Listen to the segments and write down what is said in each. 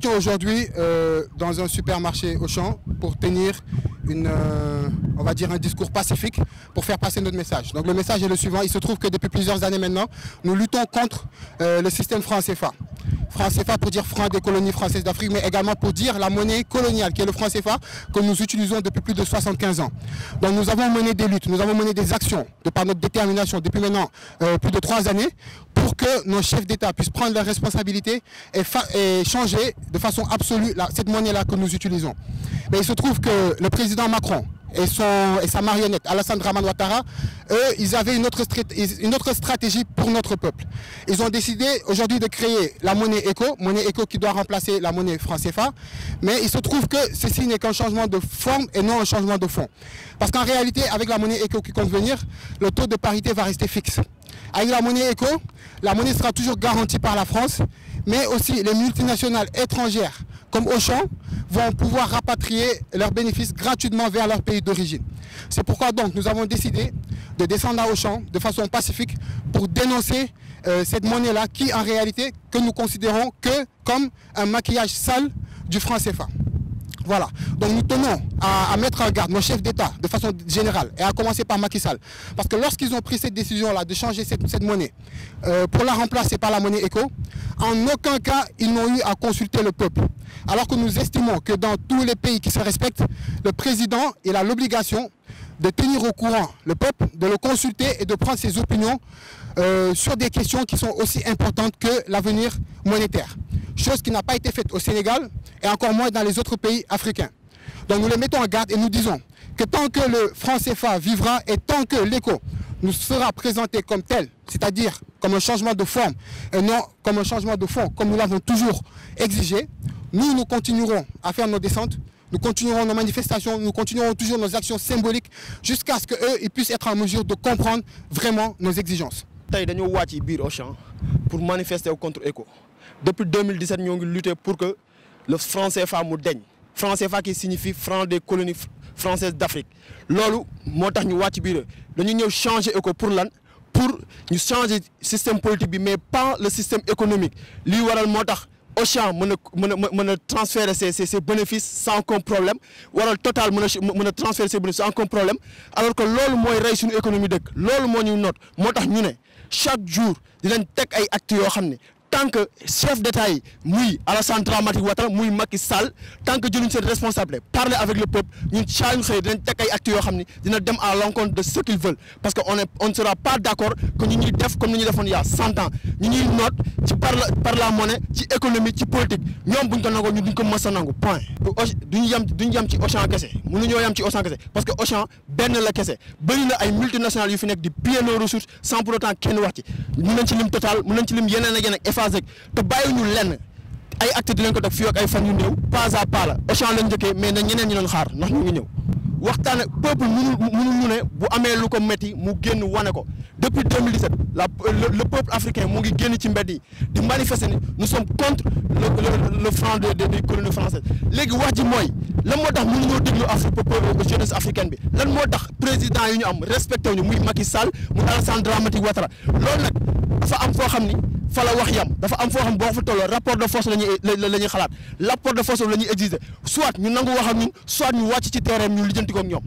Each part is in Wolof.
étions aujourd'hui dans un supermarché Auchan pour tenir on va dire un discours pacifique pour faire passer notre message. Donc le message est le suivant. Il se trouve que depuis plusieurs années maintenant, nous luttons contre le système franc CFA. Franc CFA pour dire franc des colonies françaises d'Afrique, mais également pour dire la monnaie coloniale qui est le franc CFA que nous utilisons depuis plus de 75 ans. Donc nous avons mené des luttes, nous avons mené des actions de par notre détermination depuis maintenant plus de 3 années pour que nos chefs d'État puissent prendre leurs responsabilités et changer de façon absolue cette monnaie-là que nous utilisons. Mais il se trouve que le président Macron et sa marionnette Alassane Dramane Ouattara, eux, ils avaient une autre stratégie pour notre peuple. Ils ont décidé aujourd'hui de créer la monnaie éco qui doit remplacer la monnaie franc CFA, mais il se trouve que ceci n'est qu'un changement de forme et non un changement de fond. Parce qu'en réalité, avec la monnaie éco qui compte venir, le taux de parité va rester fixe. Avec la monnaie éco, la monnaie sera toujours garantie par la France, mais aussi les multinationales étrangères comme Auchan vont pouvoir rapatrier leurs bénéfices gratuitement vers leur pays d'origine. C'est pourquoi donc nous avons décidé de descendre à Auchan de façon pacifique pour dénoncer cette monnaie-là qui en réalité que nous considérons que comme un maquillage sale du franc CFA. Voilà, donc nous tenons à mettre en garde nos chefs d'État de façon générale et à commencer par Macky Sall. Parce que lorsqu'ils ont pris cette décision-là de changer cette monnaie pour la remplacer par la monnaie éco, en aucun cas ils n'ont eu à consulter le peuple. Alors que nous estimons que dans tous les pays qui se respectent, le président il a l'obligation de tenir au courant le peuple, de le consulter et de prendre ses opinions sur des questions qui sont aussi importantes que l'avenir monétaire. Chose qui n'a pas été faite au Sénégal et encore moins dans les autres pays africains. Donc nous les mettons en garde et nous disons que tant que le franc CFA vivra et tant que l'éco nous sera présenté comme tel, c'est-à-dire comme un changement de forme et non comme un changement de fond, comme nous l'avons toujours exigé, nous continuerons à faire nos descentes, nous continuerons nos manifestations, nous continuerons toujours nos actions symboliques jusqu'à ce qu'eux ils puissent être en mesure de comprendre vraiment nos exigences. Tey dañoo wàcc biir Auchan pour manifester contre ECO. Depuis 2017 nous avons lutté pour que le franc CFA mu deñ. Franc CFA qui signifie franc des colonies françaises d'Afrique. Loolu moo tax ñu wàcc biir dañu ñëw changer ECO pour lan pour ñu changer système politique bi mais pas le système économique. Lii waral moo tax Auchan mën a transférer ses bénéfices sans aucun problème waral Total mën a transférer ses bénéfices sans aucun problème alors que loolu mooy rey suñu économie dëkk loolu moo ñu noot moo tax ñu ne chaque jour dinañ teg ay actes yoo xam ne tant que chef d'État yi muy Alassane Dramane Ouattara muy Macky Sall tant que jëluñ seen responsabilité parler avec le peuple ñun saa yu xëy dinañ teg ay actes yoo xam ne dina dem à l'encontre de ce qu'ils veulent parce que on ne sera pas d'accord que ñu ñuy def comme ni ñu defoon il y a 100 ans ñu ñuy noot ci par la monnaie ci économie ci politique ñoom buñ ko nangoo ñun duñ ko mës a nangu point. duñu yem ci Auchan kese mënuñoo yem ci Auchan kese parce que Auchan benn la kese bëri na ay multinationales yu fi nekk di piller nos ressources sans pour autant kenn wax ci mën nañ ci lim Total mën nañ ci lim yeneen ak yeneen te bàyyiwuñu lenn ay actes di leen ko def fii ak ay fan yu néew pas à pas la Auchan lañ njëkkee mais na ñeneen ñi doon xaar ndax ñu ngi ñëw waxtaan peuple mënul ne bu amee lu ko métti mu génn wane ko depuis 2017 le peuple africain mu ngi génn ci mbedd yi di manifester ni nous sommes contre le franc des colonies françaises léegi wax ji mooy lan moo tax mënuñoo déglu jeunesse africaine bi lan moo tax président yi ñu am respecté wuñu muy Macky Sall muy Alassane Dramane Ouattara loolu nag dafa am foo xam ni fa la wax yam dafa am foo xam boo fa tolloo rapport de force la ñuy xalaat rapport de force la ñuy exiger soit ñu nangu wax ak ñun soit ñu wàcc ci terrain ñu lijjanti ko ak ñoom.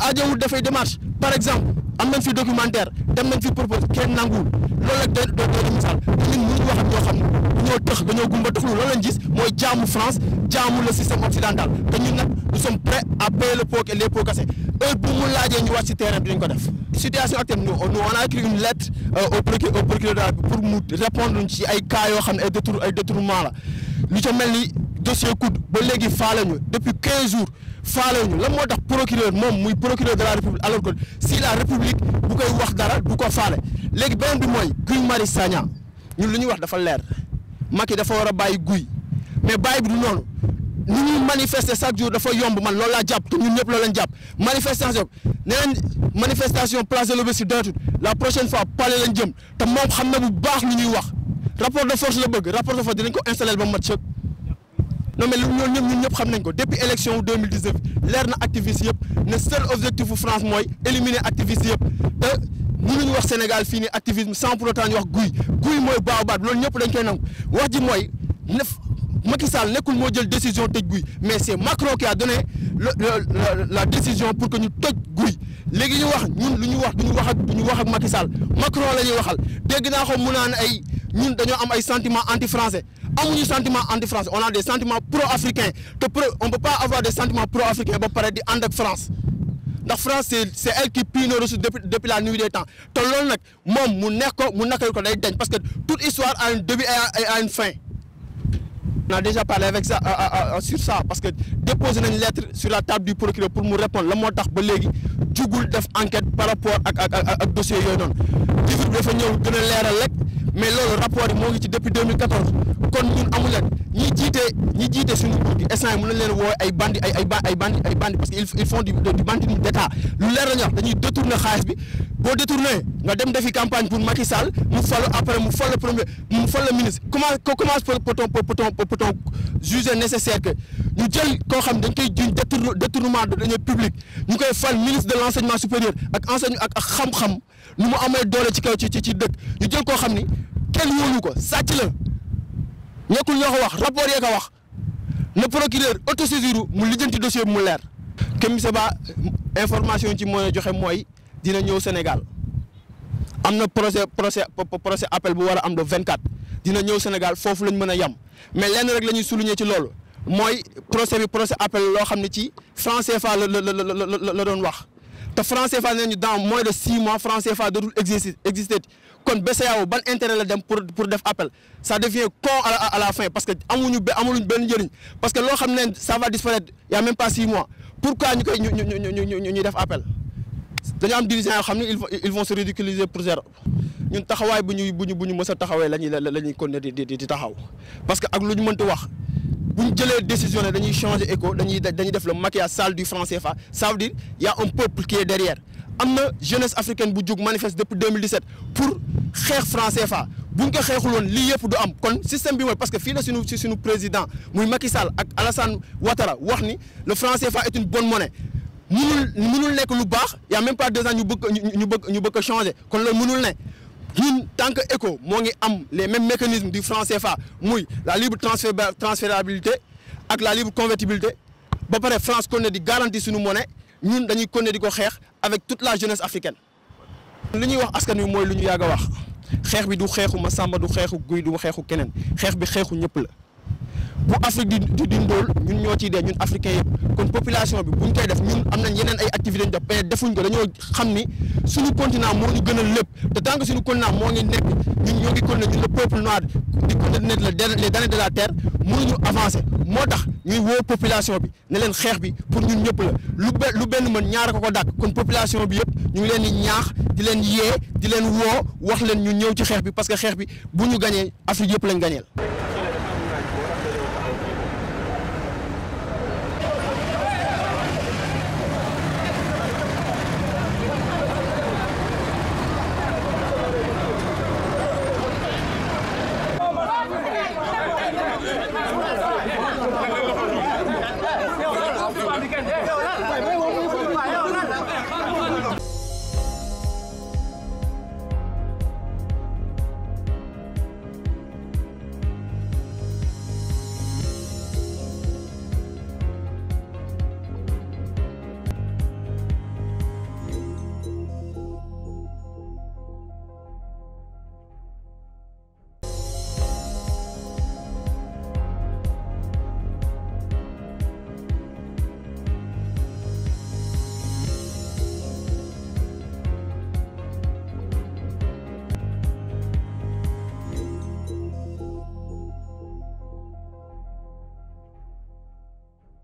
ajawut dafay démarche par exemple am nañ fi documentaire dem nañ fi propose kenn nanguwul loolu ak doy misaal te ñun mënuñu wax ak ñoo xam ne dañoo tëx dañoo gumba tëxlu loolu lañ gis mooy jaamu France jaamu le système occidental te ñun nag nous sommes prêts à payer le pot et les pots cassés heure bu mu laajee ñu wàcc ci terrain bi dañ ko def. situation actuelle nous on a écrit une lettre au procureur pour mu répondre ci ay cas yoo xam ne ay détournement la lu ca mel ni dossier COUD ba léegi faale ñu depuis 15 jours faale ñu lan moo tax procureur moom muy procureur de la république alors que si la république bu koy wax dara du ko faale léegi beneen bi mooy Guy Marius Sagna ñun lu ñuy wax dafa leer Macky dafa war a bàyyi Guy mais bàyyi bi du noonu ni ñuy manifester chaque jour dafa yomb man loolu laa jàpp te ñun ñëpp loolu lañ jàpp manifestation nee manifestation place de l'Obélisque doyatul la prochaine fois palais lañ jëm te moom xam na bu baax lu ñuy wax rapport de force la bëgg rapport de force dinañ ko installer ba mat sëkk non mais ñun ñëpp xam nañ ko depuis élection 2019 leer na activiste yëpp ne seul objectif bu France mooy éliminer activiste yëpp te mënuñu wax Sénégal fii nii activisme sans pour autant ñu wax guy mooy baobab loolu ñëpp dañ koy nangu wax ji mooy Macky Sall nekkul moo jël décision tëj Guy mais c'est Macron qui a donné la décision pour que ñu tëj Guy léegi ñu wax ñun lu ñu wax duñu wax ak Macky Sall Macron la ñuy waxal dégg naa ko mu naan ay ñun dañoo am ay sentiments anti-français amuñu sentiment anti-français on a des sentiments pro-africains te on peut pas avoir des sentiments pro-africains ba pare di ànd ak France ndax France c'est elle qui pille nos ressources depuis la nuit des temps te loolu nag moom mu nekk ko mu nakal ko day dañ parce que toute histoire a un début et a une fin. On a déjà parlé avec ça sur ça parce que déposé nañ lettre sur la table du procureur pour mu répondre la moo tax ba léegi jugul def enquête par rapport ak dossier yooyu noonu livre bi dafa ñëw gën a leeral rek mais loolu rapport yi moo ngi ci depuis 2014 kon ñun amu leen ñi jiite suñu nguur gi instant yi mën nañ leen woowe ay bandi parce que ils font du banditisme d'État lu leer la ñu wax dañuy détourner xaalis bi boo détourné nga dem defi campagne pour Macky Sall mu falu après mu fal le ministre comment peut-on juger nécessaire que ñu jël koo xam dañ koy jiñ détournement de deniers publics ñu koy fal ministre de l'enseignement supérieur ak xam-xam nu mu amee doole ci kaw ci dëkk ñu jël koo xam ni kenn wóolu ko sàcc la ñekkul ñoo ko wax rapport yee ko wax le procureur autosaisir mu lijjanti dossier bi mu leer. Kémi Séba information ci mooy joxe mooy dina ñëw Sénégal am na procès appel bu war a am de 24 dina ñëw Sénégal foofu lañ mën a yem mais lenn rek la ñuy souligner ci loolu mooy procès appel loo xam ne ci franc CFA la doon wax te franc CFA nee ñu dans moins de 6 mois franc CFA dootul exister kon BCEAO ban intérêt la dem pour def appel ça devient con à la fin parce que amuluñ benn njëriñ parce que loo xam ne ça va disparaître il y a même pas 6 mois pourquoi ñu koy ñu def appel dañu am dirigeants yoo xam ne ils vont se ridiculiser pour zéro ñun taxawaay bu ñu mës a taxawee la ñuy continuer di taxaw parce que ak lu ñu mënti wax bu ñu jëlee décision ne dañuy changer ECO dañuy def le maquillage sale du franc CFA ça veut dire il y a un peuple qui est derrière am na jeunesse africaine bu jóg manifeste depuis 2017 pour xeex franc CFA bu ñu ko xeexul woon lii yëpp du am kon système bi mooy parce que fii la suñu président muy Macky Sall ak Alassane Ouattara wax ni le franc CFA est une bonne monnaie mënul nekk lu baax y a même pas 2 ans ñu bëgg changer kon loolu mënul ne ñun tant que ECO moo ngi am les mêmes mécanismes du franc CFA muy la libre transférabilité ak la libre convertibilité ba pare France kon ne di garantie suñu monnaie ñun dañuy kon ne di ko xeex avec toute la jeunesse africaine. li ñuy wax askan wi mooy lu ñu yàgg a wax xeex bi du xeexu Massamba du xeexu Guy du xeexu keneen xeex bi xeexu ñëpp la bu Afrique di ndóol ñun ñoo ciy dee ñun africains yëpp kon population bi buñ koy def ñun am nañ yeneen ay activités ñu def mais defuñ ko dañoo xam ni suñu continent moo ñu gënal lépp te tant que suñu continent moo ngi nekk ñun ñoo ngi continuer ñun le peuple noir di continuer les damnés de la terre mënuñu avancer moo tax ñuy woo population bi ne leen xeex bi pour ñun ñëpp la lu benn mën ñaar ko dàkk kon population bi yëpp ñu ngi leen di ñaax di leen yee di leen woo wax leen ñu ñëw ci xeex bi parce que xeex bi bu ñu gañee Afrique yëpp lañ gañeel.